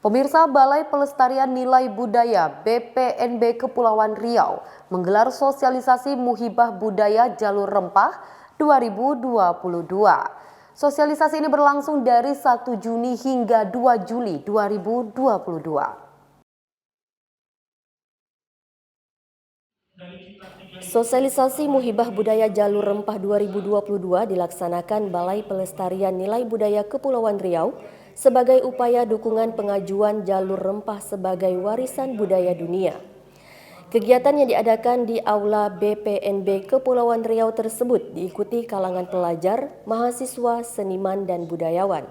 Pemirsa, Balai Pelestarian Nilai Budaya BPNB Kepulauan Riau menggelar sosialisasi Muhibah Budaya Jalur Rempah 2022. Sosialisasi ini berlangsung dari 1 Juni hingga 2 Juli 2022. Sosialisasi Muhibah Budaya Jalur Rempah 2022 dilaksanakan Balai Pelestarian Nilai Budaya Kepulauan Riau sebagai upaya dukungan pengajuan jalur rempah sebagai warisan budaya dunia. Kegiatan yang diadakan di Aula BPNB Kepulauan Riau tersebut diikuti kalangan pelajar, mahasiswa, seniman, dan budayawan.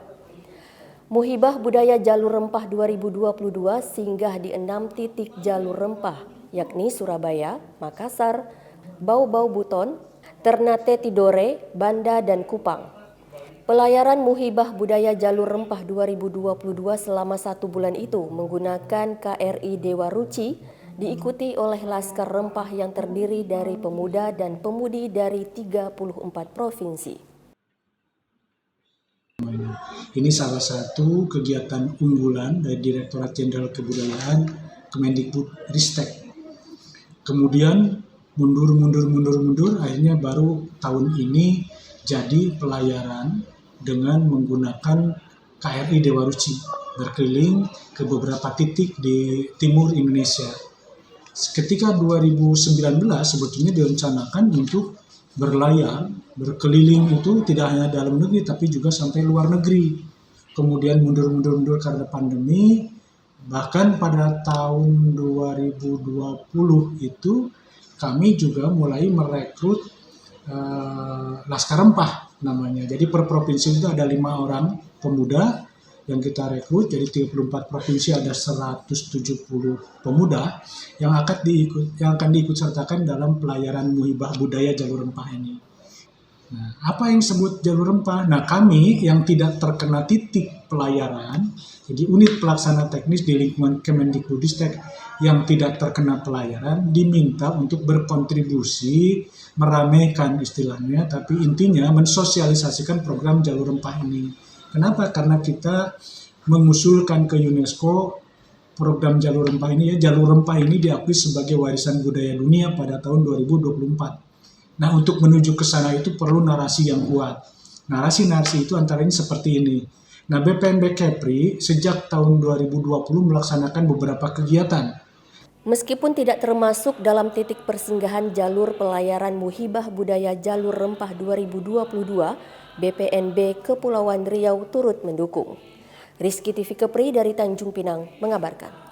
Muhibah Budaya Jalur Rempah 2022 singgah di 6 titik jalur rempah, yakni Surabaya, Makassar, Bau-Bau Buton, Ternate Tidore, Banda, dan Kupang. Pelayaran Muhibah Budaya Jalur Rempah 2022 selama 1 bulan itu menggunakan KRI Dewa Ruci diikuti oleh Laskar Rempah yang terdiri dari pemuda dan pemudi dari 34 provinsi. Ini salah satu kegiatan unggulan dari Direktorat Jenderal Kebudayaan Kemendikbudristek. Kemudian mundur, akhirnya baru tahun ini jadi pelayaran dengan menggunakan KRI Dewa Ruci berkeliling ke beberapa titik di timur Indonesia. Ketika 2019 sebetulnya direncanakan untuk berlayar, berkeliling itu tidak hanya dalam negeri tapi juga sampai luar negeri. Kemudian mundur karena pandemi, bahkan pada tahun 2020 itu kami juga mulai merekrut Laskar Rempah namanya. Jadi per provinsi itu ada 5 orang pemuda yang kita rekrut. Jadi 34 provinsi ada 170 pemuda yang akan diikut sertakan dalam pelayaran Muhibah Budaya Jalur Rempah ini. Nah, apa yang disebut jalur rempah? Nah, kami yang tidak terkena titik pelayaran, jadi unit pelaksana teknis di lingkungan Kemendikbudristek yang tidak terkena pelayaran diminta untuk berkontribusi, meramaikan istilahnya, tapi intinya mensosialisasikan program jalur rempah ini. Kenapa? Karena kita mengusulkan ke UNESCO program jalur rempah ini, jalur rempah ini diakui sebagai warisan budaya dunia pada tahun 2024. Nah, untuk menuju ke sana itu perlu narasi yang kuat. Narasi-narasi itu antara ini seperti ini. Nah, BPNB Kepri sejak tahun 2020 melaksanakan beberapa kegiatan. Meskipun tidak termasuk dalam titik persinggahan jalur pelayaran Muhibah Budaya Jalur Rempah 2022, BPNB Kepulauan Riau turut mendukung. Rizky TV Kepri dari Tanjung Pinang mengabarkan.